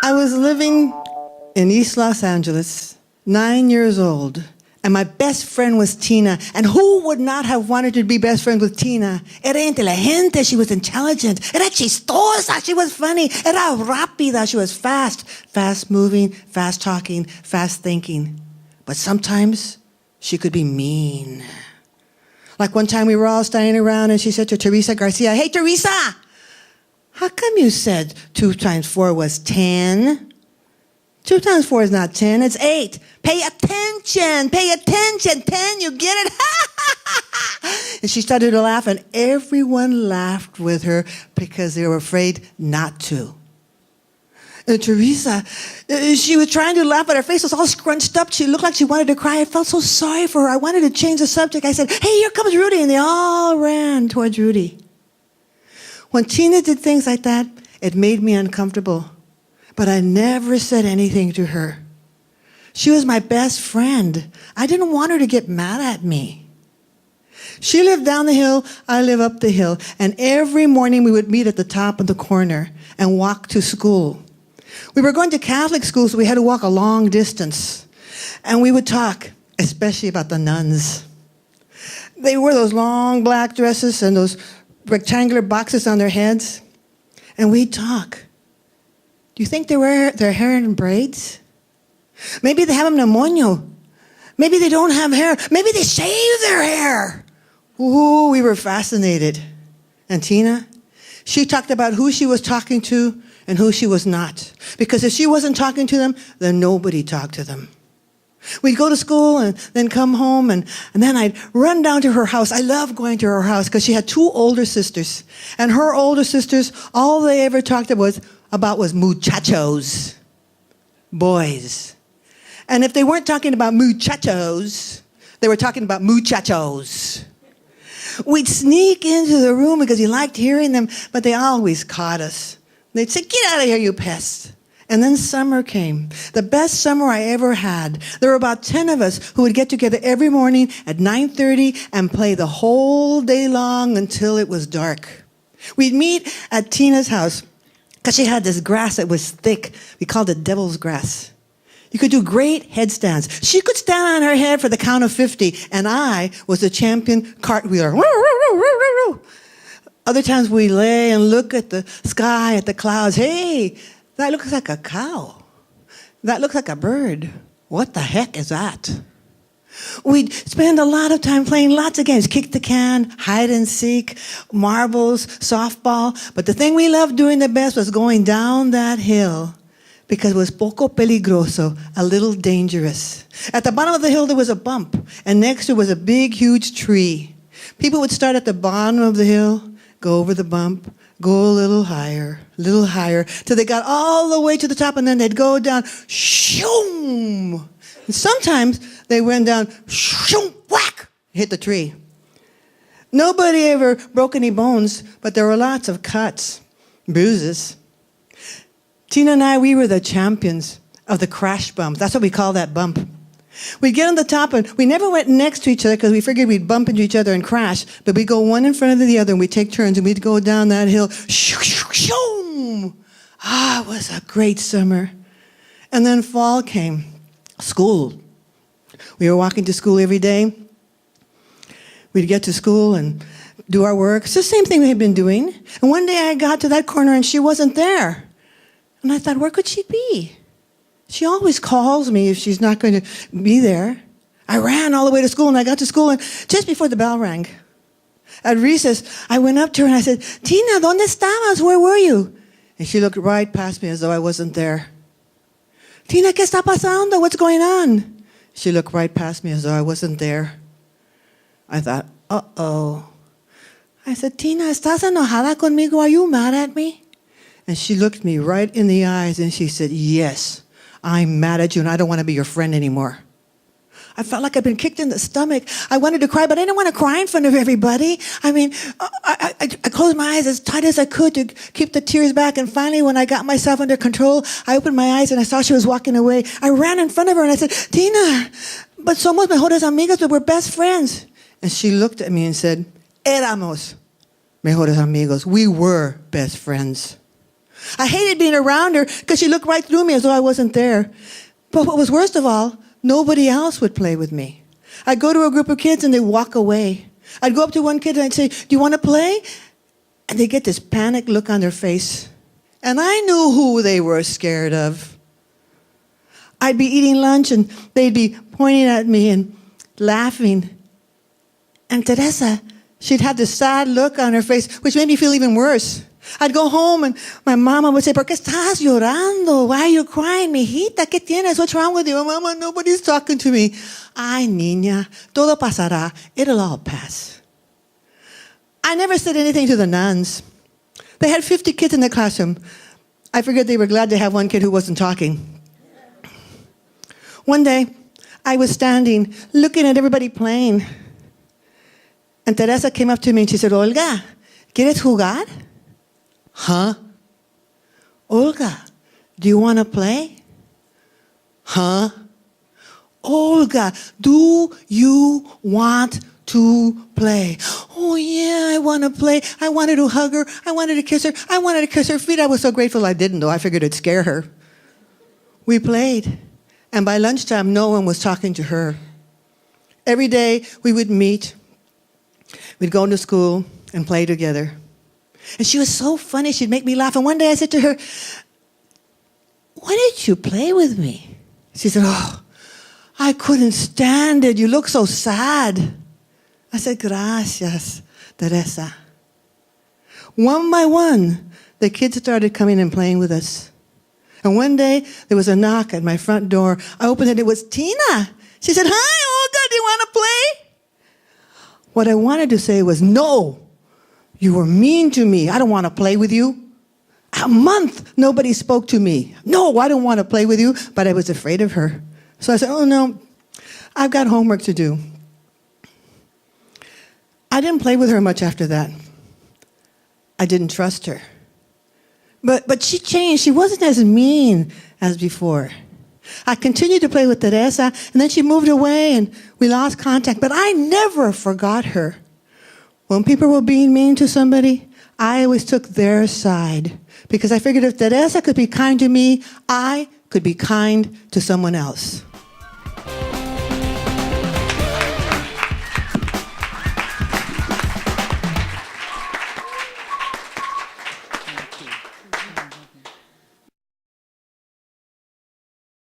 I was living in East Los Angeles, 9 years old, and my best friend was Tina. And who would not have wanted to be best friends with Tina? Era inteligente, she was intelligent. Era chistosa, she was funny. Era rápida, she was fast. Fast moving, fast talking, fast thinking. But sometimes she could be mean. Like one time we were all standing around and she said to Teresa Garcia, "Hey, Teresa, how come you said 2 times 4 was 10? 2 times 4 is not 10, it's 8. Pay attention, 10, you get it?" And she started to laugh, and everyone laughed with her because they were afraid not to. And Teresa, she was trying to laugh, but her face was all scrunched up. She looked like she wanted to cry. I felt so sorry for her. I wanted to change the subject. I said, "Hey, here comes Rudy," and they all ran towards Rudy. When Tina did things like that, it made me uncomfortable. But I never said anything to her. She was my best friend. I didn't want her to get mad at me. She lived down the hill, I live up the hill. And every morning we would meet at the top of the corner and walk to school. We were going to Catholic school, so we had to walk a long distance. And we would talk, especially about the nuns. They wore those long black dresses and those rectangular boxes on their heads. And we'd talk. Do you think they wear their hair in braids? Maybe they have them in a moño. Maybe they don't have hair. Maybe they shave their hair. Ooh, we were fascinated. And Tina, she talked about who she was talking to and who she was not. Because if she wasn't talking to them, then nobody talked to them. We'd go to school and then come home, and then I'd run down to her house. I loved going to her house because she had 2 older sisters. And her older sisters, all they ever talked about was muchachos, boys. And if they weren't talking about muchachos, they were talking about muchachos. We'd sneak into the room because we liked hearing them, but they always caught us. They'd say, "Get out of here, you pests." And then summer came, the best summer I ever had. There were about 10 of us who would get together every morning at 9:30 and play the whole day long until it was dark. We'd meet at Tina's house because she had this grass that was thick. We called it devil's grass. You could do great headstands. She could stand on her head for the count of 50, and I was the champion cartwheeler. Other times we lay and look at the sky, at the clouds. Hey, that looks like a cow. That looks like a bird. What the heck is that? We'd spend a lot of time playing lots of games. Kick the can, hide and seek, marbles, softball. But the thing we loved doing the best was going down that hill because it was poco peligroso, a little dangerous. At the bottom of the hill there was a bump, and next to it was a big, huge tree. People would start at the bottom of the hill, go over the bump, go a little higher, till they got all the way to the top, and then they'd go down, shoom! And sometimes they went down, shoom, whack, hit the tree. Nobody ever broke any bones, but there were lots of cuts, bruises. Tina and I, we were the champions of the crash bump. That's what we call that bump. We'd get on the top, and we never went next to each other because we figured we'd bump into each other and crash. But we'd go one in front of the other, and we'd take turns, and we'd go down that hill. Shoom! Ah, it was a great summer. And then fall came. School. We were walking to school every day. We'd get to school and do our work. It's the same thing we had been doing. And one day I got to that corner, and she wasn't there. And I thought, where could she be? She always calls me if she's not going to be there. I ran all the way to school, and I got to school, and just before the bell rang, at recess, I went up to her and I said, "Tina, ¿dónde estabas? Where were you?" And she looked right past me as though I wasn't there. "Tina, ¿qué está pasando? What's going on?" She looked right past me as though I wasn't there. I thought, uh-oh. I said, "Tina, ¿estás enojada conmigo? Are you mad at me?" And she looked me right in the eyes and she said, "Yes, I'm mad at you and I don't want to be your friend anymore." I felt like I'd been kicked in the stomach. I wanted to cry, but I didn't want to cry in front of everybody. I mean, I closed my eyes as tight as I could to keep the tears back. And finally, when I got myself under control, I opened my eyes and I saw she was walking away. I ran in front of her and I said, "Tina, but somos mejores amigas, but we're best friends." And she looked at me and said, "Éramos mejores amigos." We were best friends. I hated being around her because she looked right through me as though I wasn't there. But what was worst of all, nobody else would play with me. I'd go to a group of kids and they'd walk away. I'd go up to one kid and I'd say, "Do you want to play?" And they'd get this panicked look on their face. And I knew who they were scared of. I'd be eating lunch and they'd be pointing at me and laughing. And Teresa, she'd have this sad look on her face, which made me feel even worse. I'd go home and my mama would say, "¿Por qué estás llorando? Why are you crying, mijita? ¿Qué tienes? What's wrong with you?" "Oh, Mama, nobody's talking to me." "Ay, niña, todo pasará. It'll all pass." I never said anything to the nuns. They had 50 kids in the classroom. I figured they were glad to have one kid who wasn't talking. One day, I was standing, looking at everybody playing. And Teresa came up to me and she said, "Olga, ¿quieres jugar?" "Huh?" "Olga, do you want to play?" "Huh?" "Olga, do you want to play?" "Oh, yeah, I want to play. I wanted to hug her. I wanted to kiss her. I wanted to kiss her feet." I was so grateful I didn't, though. I figured it'd scare her. We played. And by lunchtime, no one was talking to her. Every day, we would meet. We'd go into school and play together. And she was so funny. She'd make me laugh. And one day I said to her, "Why did you play with me?" She said, "Oh, I couldn't stand it. You look so sad." I said, "Gracias, Teresa." One by one, the kids started coming and playing with us. And one day, there was a knock at my front door. I opened it. It was Tina. She said, "Hi, Olga. Do you want to play?" What I wanted to say was, "No. You were mean to me. I don't want to play with you." A month, nobody spoke to me. "No, I don't want to play with you." But I was afraid of her. So I said, "Oh, no, I've got homework to do." I didn't play with her much after that. I didn't trust her. But she changed. She wasn't as mean as before. I continued to play with Teresa, and then she moved away, and we lost contact. But I never forgot her. When people were being mean to somebody, I always took their side, because I figured if Teresa could be kind to me, I could be kind to someone else.